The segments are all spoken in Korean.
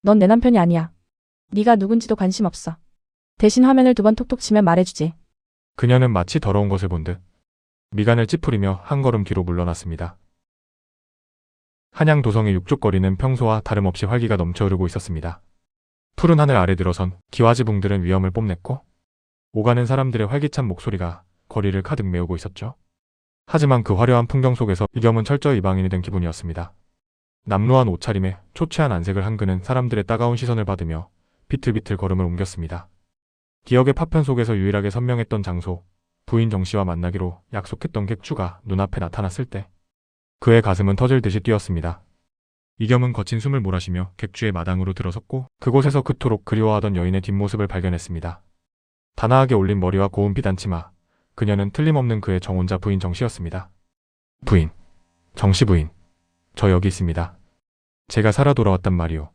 넌 내 남편이 아니야. 네가 누군지도 관심 없어. 대신 화면을 2번 톡톡 치면 말해주지. 그녀는 마치 더러운 것을 본 듯 미간을 찌푸리며 한 걸음 뒤로 물러났습니다. 한양 도성의 육족거리는 평소와 다름없이 활기가 넘쳐 흐르고 있었습니다. 푸른 하늘 아래 들어선 기와지붕들은 위엄을 뽐냈고 오가는 사람들의 활기찬 목소리가 거리를 가득 메우고 있었죠. 하지만 그 화려한 풍경 속에서 이겸은 철저히 이방인이 된 기분이었습니다. 남루한 옷차림에 초췌한 안색을 한 그는 사람들의 따가운 시선을 받으며 비틀비틀 걸음을 옮겼습니다. 기억의 파편 속에서 유일하게 선명했던 장소, 부인 정씨와 만나기로 약속했던 객주가 눈앞에 나타났을 때 그의 가슴은 터질 듯이 뛰었습니다. 이겸은 거친 숨을 몰아쉬며 객주의 마당으로 들어섰고 그곳에서 그토록 그리워하던 여인의 뒷모습을 발견했습니다. 단아하게 올린 머리와 고운 피단치마, 그녀는 틀림없는 그의 정혼자 부인 정씨였습니다. 부인, 정씨 부인, 저 여기 있습니다. 제가 살아 돌아왔단 말이오.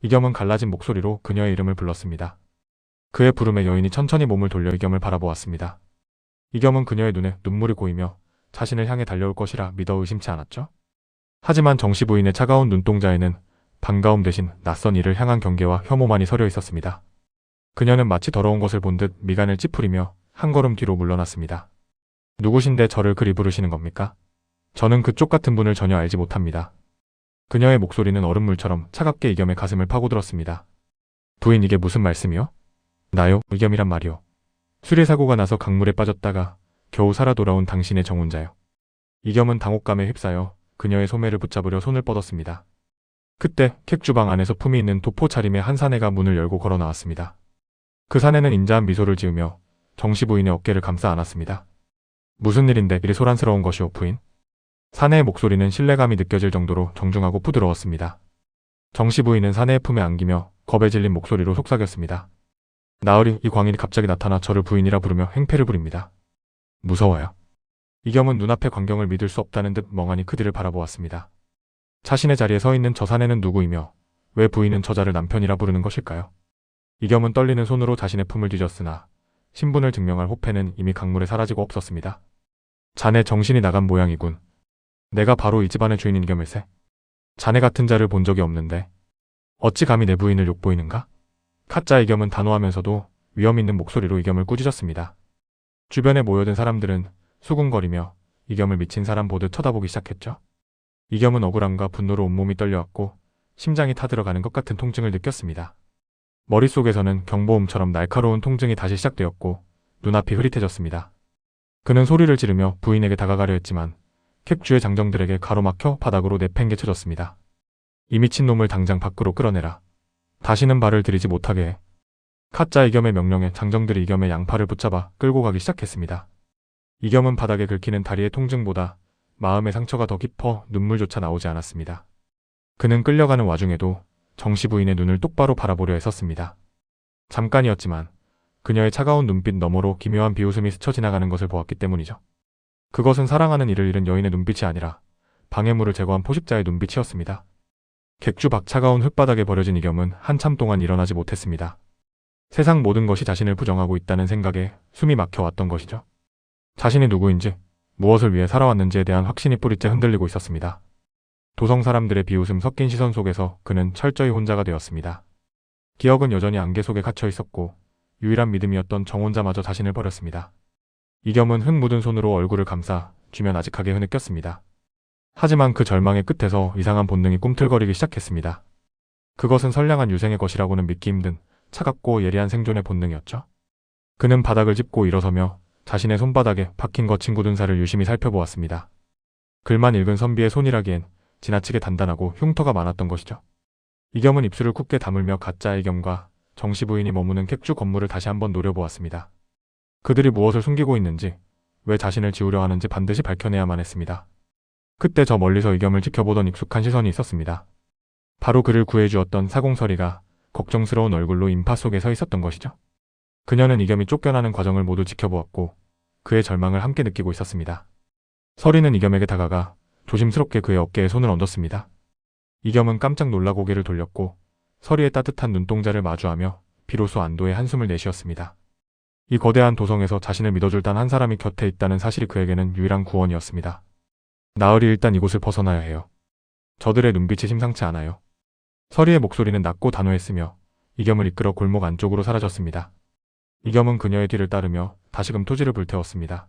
이겸은 갈라진 목소리로 그녀의 이름을 불렀습니다. 그의 부름에 여인이 천천히 몸을 돌려 이겸을 바라보았습니다. 이겸은 그녀의 눈에 눈물이 고이며 자신을 향해 달려올 것이라 믿어 의심치 않았죠. 하지만 정씨 부인의 차가운 눈동자에는 반가움 대신 낯선 이를 향한 경계와 혐오만이 서려 있었습니다. 그녀는 마치 더러운 것을 본 듯 미간을 찌푸리며 한 걸음 뒤로 물러났습니다. 누구신데 저를 그리 부르시는 겁니까? 저는 그쪽 같은 분을 전혀 알지 못합니다. 그녀의 목소리는 얼음물처럼 차갑게 이겸의 가슴을 파고들었습니다. 부인, 이게 무슨 말씀이요? 나요? 이겸이란 말이요. 수리사고가 나서 강물에 빠졌다가 겨우 살아 돌아온 당신의 정혼자요. 이겸은 당혹감에 휩싸여 그녀의 소매를 붙잡으려 손을 뻗었습니다. 그때 객주방 안에서 품이 있는 도포 차림의 한 사내가 문을 열고 걸어 나왔습니다. 그 사내는 인자한 미소를 지으며 정씨 부인의 어깨를 감싸 안았습니다. 무슨 일인데 이리 소란스러운 것이오, 부인? 사내의 목소리는 신뢰감이 느껴질 정도로 정중하고 부드러웠습니다. 정씨 부인은 사내의 품에 안기며 겁에 질린 목소리로 속삭였습니다. 나으리, 이 광인이 갑자기 나타나 저를 부인이라 부르며 행패를 부립니다. 무서워요. 이겸은 눈앞의 광경을 믿을 수 없다는 듯 멍하니 그들을 바라보았습니다. 자신의 자리에 서 있는 저 사내는 누구이며 왜 부인은 저자를 남편이라 부르는 것일까요? 이겸은 떨리는 손으로 자신의 품을 뒤졌으나 신분을 증명할 호패는 이미 강물에 사라지고 없었습니다. 자네 정신이 나간 모양이군. 내가 바로 이 집안의 주인인 이겸일세. 자네 같은 자를 본 적이 없는데 어찌 감히 내 부인을 욕보이는가? 카짜 이겸은 단호하면서도 위험 있는 목소리로 이겸을 꾸짖었습니다. 주변에 모여든 사람들은 수군거리며 이겸을 미친 사람 보듯 쳐다보기 시작했죠. 이겸은 억울함과 분노로 온몸이 떨려왔고 심장이 타들어가는 것 같은 통증을 느꼈습니다. 머릿속에서는 경보음처럼 날카로운 통증이 다시 시작되었고 눈앞이 흐릿해졌습니다. 그는 소리를 지르며 부인에게 다가가려 했지만 캡주의 장정들에게 가로막혀 바닥으로 내팽개쳐졌습니다. 이 미친 놈을 당장 밖으로 끌어내라. 다시는 발을 들이지 못하게 해. 카짜 이겸의 명령에 장정들이 이겸의 양팔을 붙잡아 끌고 가기 시작했습니다. 이겸은 바닥에 긁히는 다리의 통증보다 마음의 상처가 더 깊어 눈물조차 나오지 않았습니다. 그는 끌려가는 와중에도 정씨 부인의 눈을 똑바로 바라보려 했었습니다. 잠깐이었지만 그녀의 차가운 눈빛 너머로 기묘한 비웃음이 스쳐 지나가는 것을 보았기 때문이죠. 그것은 사랑하는 이를 잃은 여인의 눈빛이 아니라 방해물을 제거한 포식자의 눈빛이었습니다. 객주 밖 차가운 흙바닥에 버려진 이겸은 한참 동안 일어나지 못했습니다. 세상 모든 것이 자신을 부정하고 있다는 생각에 숨이 막혀왔던 것이죠. 자신이 누구인지, 무엇을 위해 살아왔는지에 대한 확신이 뿌리째 흔들리고 있었습니다. 도성 사람들의 비웃음 섞인 시선 속에서 그는 철저히 혼자가 되었습니다. 기억은 여전히 안개 속에 갇혀 있었고 유일한 믿음이었던 정혼자마저 자신을 버렸습니다. 이겸은 흙 묻은 손으로 얼굴을 감싸 주면 아직하게 흐느꼈습니다. 하지만 그 절망의 끝에서 이상한 본능이 꿈틀거리기 시작했습니다. 그것은 선량한 유생의 것이라고는 믿기 힘든 차갑고 예리한 생존의 본능이었죠. 그는 바닥을 짚고 일어서며 자신의 손바닥에 박힌 거친 굳은 살을 유심히 살펴보았습니다. 글만 읽은 선비의 손이라기엔 지나치게 단단하고 흉터가 많았던 것이죠. 이겸은 입술을 굳게 다물며 가짜 이겸과 정씨 부인이 머무는 객주 건물을 다시 한번 노려보았습니다. 그들이 무엇을 숨기고 있는지, 왜 자신을 지우려 하는지 반드시 밝혀내야만 했습니다. 그때 저 멀리서 이겸을 지켜보던 익숙한 시선이 있었습니다. 바로 그를 구해주었던 사공설이가 걱정스러운 얼굴로 인파 속에 서 있었던 것이죠. 그녀는 이겸이 쫓겨나는 과정을 모두 지켜보았고 그의 절망을 함께 느끼고 있었습니다. 설이는 이겸에게 다가가 조심스럽게 그의 어깨에 손을 얹었습니다. 이겸은 깜짝 놀라 고개를 돌렸고 설이의 따뜻한 눈동자를 마주하며 비로소 안도의 한숨을 내쉬었습니다. 이 거대한 도성에서 자신을 믿어줄 단 한 사람이 곁에 있다는 사실이 그에게는 유일한 구원이었습니다. 나으리, 일단 이곳을 벗어나야 해요. 저들의 눈빛이 심상치 않아요. 서리의 목소리는 낮고 단호했으며 이겸을 이끌어 골목 안쪽으로 사라졌습니다. 이겸은 그녀의 뒤를 따르며 다시금 토지를 불태웠습니다.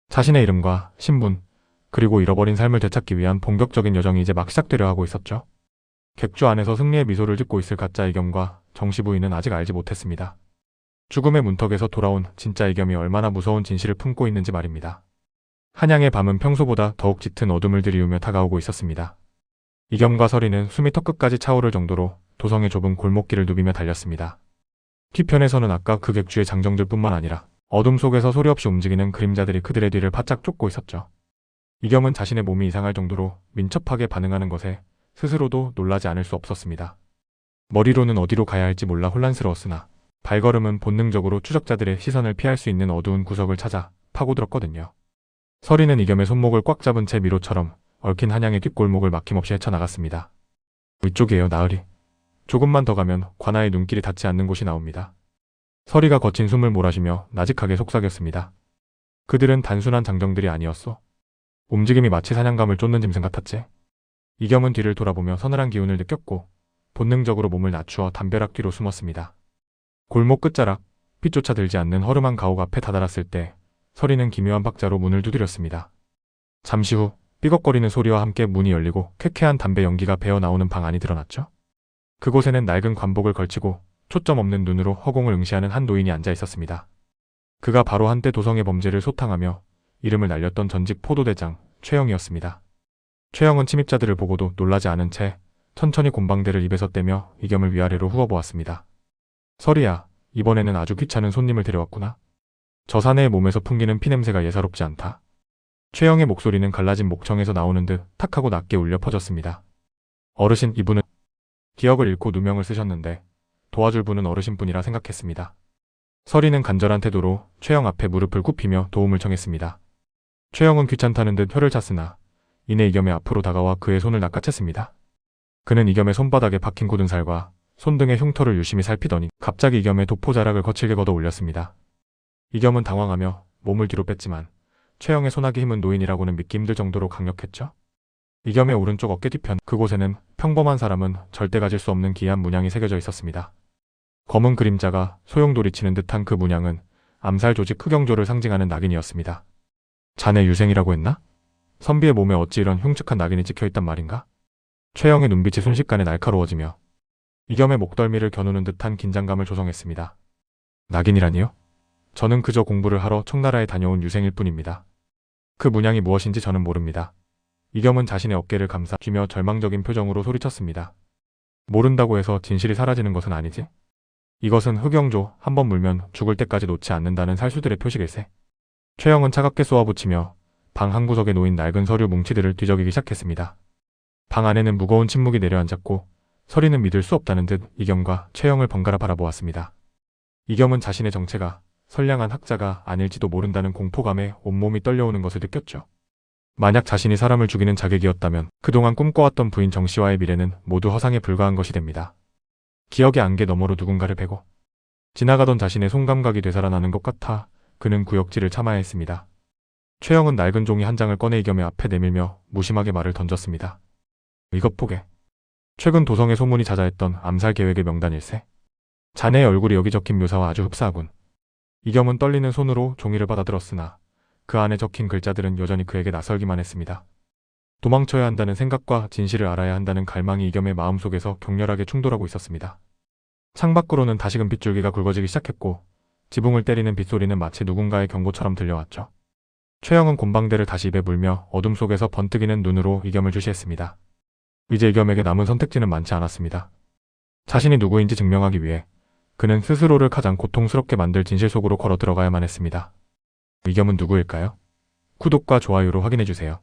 자신의 이름과 신분, 그리고 잃어버린 삶을 되찾기 위한 본격적인 여정이 이제 막 시작되려 하고 있었죠. 객주 안에서 승리의 미소를 짓고 있을 가짜 이겸과 정씨 부인은 아직 알지 못했습니다. 죽음의 문턱에서 돌아온 진짜 이겸이 얼마나 무서운 진실을 품고 있는지 말입니다. 한양의 밤은 평소보다 더욱 짙은 어둠을 들이우며 다가오고 있었습니다. 이겸과 서리는 숨이 턱끝까지 차오를 정도로 도성의 좁은 골목길을 누비며 달렸습니다. 뒤편에서는 아까 그 객주의 장정들뿐만 아니라 어둠 속에서 소리 없이 움직이는 그림자들이 그들의 뒤를 바짝 쫓고 있었죠. 이겸은 자신의 몸이 이상할 정도로 민첩하게 반응하는 것에 스스로도 놀라지 않을 수 없었습니다. 머리로는 어디로 가야 할지 몰라 혼란스러웠으나 발걸음은 본능적으로 추적자들의 시선을 피할 수 있는 어두운 구석을 찾아 파고들었거든요. 서리는 이겸의 손목을 꽉 잡은 채 미로처럼 얽힌 한양의 뒷골목을 막힘없이 헤쳐나갔습니다. 위쪽이에요, 나으리. 조금만 더 가면 관아의 눈길이 닿지 않는 곳이 나옵니다. 서리가 거친 숨을 몰아쉬며 나직하게 속삭였습니다. 그들은 단순한 장정들이 아니었어. 움직임이 마치 사냥감을 쫓는 짐승 같았지. 이겸은 뒤를 돌아보며 서늘한 기운을 느꼈고 본능적으로 몸을 낮추어 담벼락 뒤로 숨었습니다. 골목 끝자락, 빛조차 들지 않는 허름한 가옥 앞에 다다랐을 때 서리는 기묘한 박자로 문을 두드렸습니다. 잠시 후 삐걱거리는 소리와 함께 문이 열리고 쾌쾌한 담배 연기가 배어 나오는 방 안이 드러났죠. 그곳에는 낡은 관복을 걸치고 초점 없는 눈으로 허공을 응시하는 한 노인이 앉아 있었습니다. 그가 바로 한때 도성의 범죄를 소탕하며 이름을 날렸던 전직 포도대장 최영이었습니다. 최영은 침입자들을 보고도 놀라지 않은 채 천천히 곰방대를 입에서 떼며 이겸을 위아래로 후어보았습니다. 서리야, 이번에는 아주 귀찮은 손님을 데려왔구나. 저 사내의 몸에서 풍기는 피냄새가 예사롭지 않다. 최영의 목소리는 갈라진 목청에서 나오는 듯 탁하고 낮게 울려 퍼졌습니다. 어르신, 이분은 기억을 잃고 누명을 쓰셨는데 도와줄 분은 어르신뿐이라 생각했습니다. 서리는 간절한 태도로 최영 앞에 무릎을 굽히며 도움을 청했습니다. 최영은 귀찮다는 듯 혀를 찼으나 이내 이겸의 앞으로 다가와 그의 손을 낚아챘습니다. 그는 이겸의 손바닥에 박힌 굳은 살과 손등의 흉터를 유심히 살피더니 갑자기 이겸의 도포자락을 거칠게 걷어 올렸습니다. 이겸은 당황하며 몸을 뒤로 뺐지만 최영의 손아귀 힘은 노인이라고는 믿기 힘들 정도로 강력했죠. 이겸의 오른쪽 어깨 뒤편 그곳에는 평범한 사람은 절대 가질 수 없는 기이한 문양이 새겨져 있었습니다. 검은 그림자가 소용돌이치는 듯한 그 문양은 암살 조직 흑영조를 상징하는 낙인이었습니다. 자네 유생이라고 했나? 선비의 몸에 어찌 이런 흉측한 낙인이 찍혀있단 말인가? 최영의 눈빛이 순식간에 날카로워지며 이겸의 목덜미를 겨누는 듯한 긴장감을 조성했습니다. 낙인이라니요? 저는 그저 공부를 하러 청나라에 다녀온 유생일 뿐입니다. 그 문양이 무엇인지 저는 모릅니다. 이겸은 자신의 어깨를 감싸 쥐며 절망적인 표정으로 소리쳤습니다. 모른다고 해서 진실이 사라지는 것은 아니지? 이것은 흑영조, 한번 물면 죽을 때까지 놓지 않는다는 살수들의 표식일세. 최영은 차갑게 쏘아붙이며 방 한구석에 놓인 낡은 서류 뭉치들을 뒤적이기 시작했습니다. 방 안에는 무거운 침묵이 내려앉았고 서리는 믿을 수 없다는 듯 이겸과 최영을 번갈아 바라보았습니다. 이겸은 자신의 정체가 선량한 학자가 아닐지도 모른다는 공포감에 온몸이 떨려오는 것을 느꼈죠. 만약 자신이 사람을 죽이는 자객이었다면 그동안 꿈꿔왔던 부인 정씨와의 미래는 모두 허상에 불과한 것이 됩니다. 기억의 안개 너머로 누군가를 베고 지나가던 자신의 손감각이 되살아나는 것 같아 그는 구역질을 참아야 했습니다. 최영은 낡은 종이 한 장을 꺼내 이겸의 앞에 내밀며 무심하게 말을 던졌습니다. 이것 보게. 최근 도성에 소문이 자자했던 암살 계획의 명단일세. 자네의 얼굴이 여기 적힌 묘사와 아주 흡사하군. 이겸은 떨리는 손으로 종이를 받아들었으나 그 안에 적힌 글자들은 여전히 그에게 낯설기만 했습니다. 도망쳐야 한다는 생각과 진실을 알아야 한다는 갈망이 이겸의 마음속에서 격렬하게 충돌하고 있었습니다. 창밖으로는 다시금 빗줄기가 굵어지기 시작했고 지붕을 때리는 빗소리는 마치 누군가의 경고처럼 들려왔죠. 최영은 곰방대를 다시 입에 물며 어둠 속에서 번뜩이는 눈으로 이겸을 주시했습니다. 이제 이겸에게 남은 선택지는 많지 않았습니다. 자신이 누구인지 증명하기 위해 그는 스스로를 가장 고통스럽게 만들 진실 속으로 걸어 들어가야만 했습니다. 이겸은 누구일까요? 구독과 좋아요로 확인해주세요.